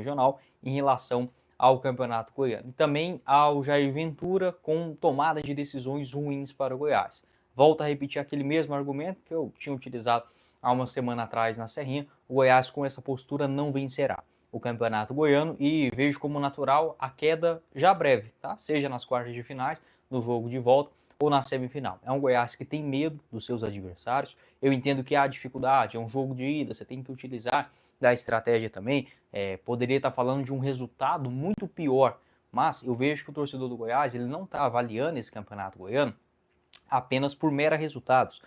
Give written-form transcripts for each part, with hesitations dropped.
regional em relação ao Campeonato Goiano. E também ao Jair Ventura com tomada de decisões ruins para o Goiás. Volto a repetir aquele mesmo argumento que eu tinha utilizado há uma semana atrás na Serrinha. O Goiás com essa postura não vencerá o Campeonato Goiano e vejo como natural a queda já breve, tá? Seja nas quartas de finais, no jogo de volta ou na semifinal. É um Goiás que tem medo dos seus adversários. Eu entendo que há dificuldade, é um jogo de ida, você tem que utilizar da estratégia também. Poderia estar falando de um resultado muito pior, mas eu vejo que o torcedor do Goiás ele não está avaliando esse Campeonato Goiano apenas por mero resultados,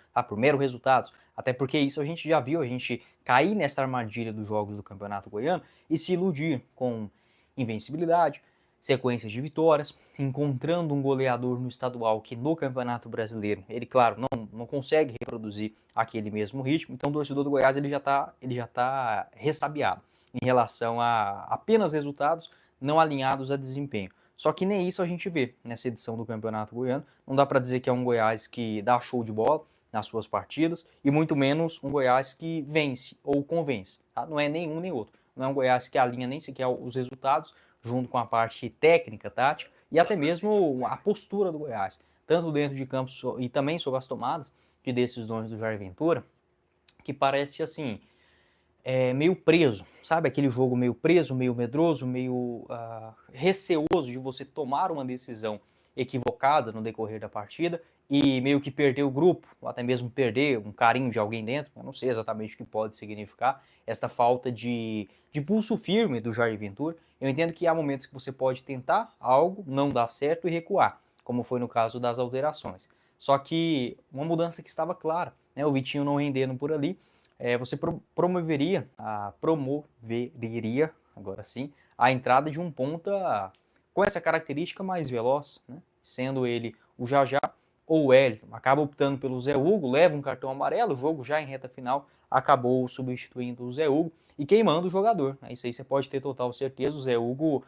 até porque isso a gente já viu, a gente cair nessa armadilha dos jogos do Campeonato Goiano e se iludir com invencibilidade, sequências de vitórias, encontrando um goleador no estadual que no Campeonato Brasileiro, ele claro, não consegue reproduzir aquele mesmo ritmo, então o torcedor do Goiás ele já tá ressabiado em relação a apenas resultados não alinhados a desempenho. Só que nem isso a gente vê nessa edição do Campeonato Goiano. Não dá para dizer que é um Goiás que dá show de bola nas suas partidas e muito menos um Goiás que vence ou convence. Tá? Não é nenhum nem outro. Não é um Goiás que alinha nem sequer os resultados junto com a parte técnica, tática e até mesmo a postura do Goiás, tanto dentro de campo e também sobre as tomadas de decisões do Jair Ventura, que parece assim meio preso, sabe? Aquele jogo meio preso, meio medroso, meio receoso de você tomar uma decisão equivocada no decorrer da partida e meio que perder o grupo, ou até mesmo perder um carinho de alguém dentro. Eu não sei exatamente o que pode significar esta falta de pulso firme do Jair Ventura. Eu entendo que há momentos que você pode tentar algo, não dá certo e recuar, como foi no caso das alterações. Só que uma mudança que estava clara, né? O Vitinho não rendendo por ali, você promoveria, agora sim, a entrada de um ponta com essa característica mais veloz, né? Sendo ele o Jajá ou o Hélio. Acaba optando pelo Zé Hugo, leva um cartão amarelo, o jogo já em reta final acabou substituindo o Zé Hugo e queimando o jogador. Isso aí você pode ter total certeza, o Zé Hugo,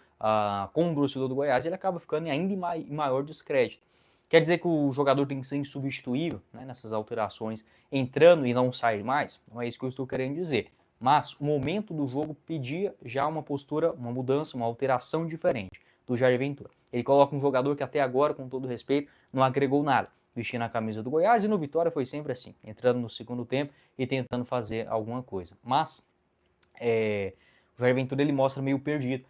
com o torcedor do Goiás, ele acaba ficando ainda em maior descrédito. Quer dizer que o jogador tem que ser insubstituível, né, nessas alterações, entrando e não sair mais? Não é isso que eu estou querendo dizer. Mas o momento do jogo pedia já uma postura, uma mudança, uma alteração diferente do Jair Ventura. Ele coloca um jogador que até agora, com todo respeito, não agregou nada, vestindo a camisa do Goiás, e no Vitória foi sempre assim, entrando no segundo tempo e tentando fazer alguma coisa. Mas o Jair Ventura ele mostra meio perdido,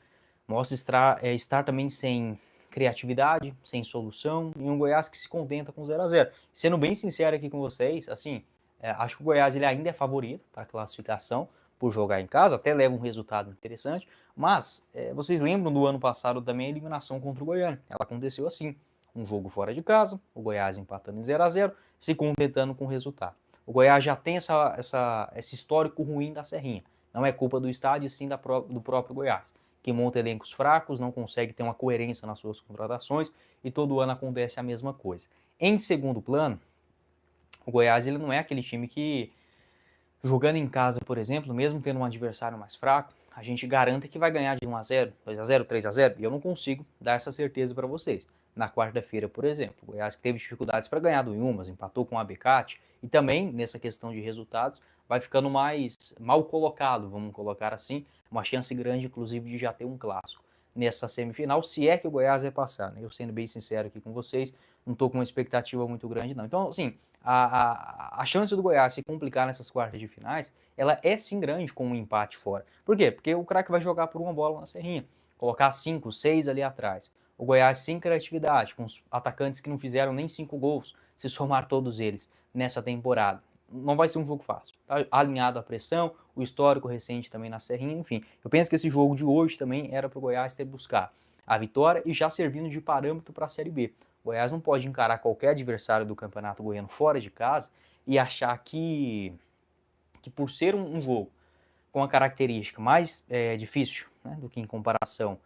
mostra estar também sem criatividade, sem solução, e um Goiás que se contenta com 0-0. Sendo bem sincero aqui com vocês, assim, acho que o Goiás ele ainda é favorito para a classificação por jogar em casa, até leva um resultado interessante, mas vocês lembram do ano passado também a eliminação contra o Goiânia? Ela aconteceu assim, um jogo fora de casa, o Goiás empatando em 0-0, se contentando com o resultado. O Goiás já tem esse histórico ruim da Serrinha, não é culpa do estádio, sim do próprio Goiás, que monta elencos fracos, não consegue ter uma coerência nas suas contratações e todo ano acontece a mesma coisa. Em segundo plano, o Goiás ele não é aquele time que, jogando em casa, por exemplo, mesmo tendo um adversário mais fraco, a gente garanta que vai ganhar de 1-0, 2-0, 3-0, e eu não consigo dar essa certeza para vocês. Na quarta-feira, por exemplo, o Goiás que teve dificuldades para ganhar do Yumas, empatou com o Abecate, e também, nessa questão de resultados, vai ficando mais mal colocado, vamos colocar assim, uma chance grande, inclusive, de já ter um clássico nessa semifinal, se é que o Goiás vai passar, né? Eu sendo bem sincero aqui com vocês, não estou com uma expectativa muito grande, não. Então, assim, a chance do Goiás se complicar nessas quartas de finais, ela é sim grande com um empate fora. Por quê? Porque o craque vai jogar por uma bola na Serrinha, colocar 5, 6 ali atrás. O Goiás sem criatividade, com os atacantes que não fizeram nem 5 gols, se somar todos eles nessa temporada. Não vai ser um jogo fácil. Tá alinhado à pressão, o histórico recente também na Serrinha, enfim. Eu penso que esse jogo de hoje também era para o Goiás ter buscar a vitória e já servindo de parâmetro para a Série B. O Goiás não pode encarar qualquer adversário do Campeonato Goiano fora de casa e achar que por ser um jogo com a característica mais difícil, né, do que em comparação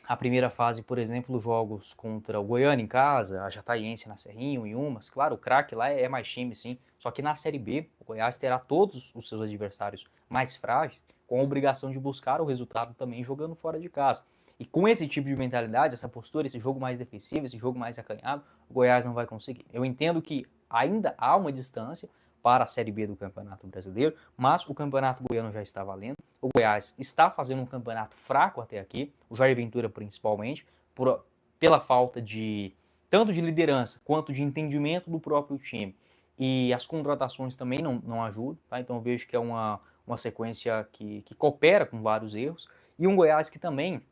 a primeira fase, por exemplo, os jogos contra o Goiânia em casa, a Jataiense na Serrinha, o Yumas, claro, o craque lá é mais time, sim, só que na Série B, o Goiás terá todos os seus adversários mais frágeis, com a obrigação de buscar o resultado também jogando fora de casa. E com esse tipo de mentalidade, essa postura, esse jogo mais defensivo, esse jogo mais acanhado, o Goiás não vai conseguir. Eu entendo que ainda há uma distância para a Série B do Campeonato Brasileiro, mas o Campeonato Goiano já está valendo. O Goiás está fazendo um campeonato fraco até aqui, o Jair Ventura principalmente, pela falta de tanto de liderança quanto de entendimento do próprio time. E as contratações também não ajudam, tá? Então eu vejo que é uma sequência que coopera com vários erros. E um Goiás que também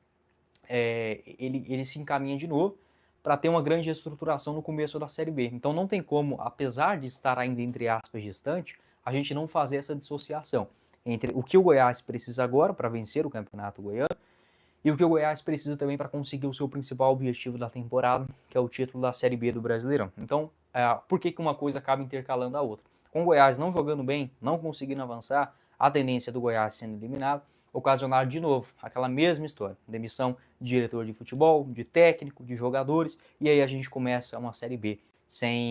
ele se encaminha de novo para ter uma grande reestruturação no começo da Série B. Então não tem como, apesar de estar ainda entre aspas distante, a gente não fazer essa dissociação entre o que o Goiás precisa agora para vencer o Campeonato Goiano e o que o Goiás precisa também para conseguir o seu principal objetivo da temporada, que é o título da Série B do Brasileirão. Então, por que uma coisa acaba intercalando a outra? Com o Goiás não jogando bem, não conseguindo avançar, a tendência do Goiás sendo eliminado, ocasionar de novo aquela mesma história, demissão de diretor de futebol, de técnico, de jogadores, e aí a gente começa uma Série B sem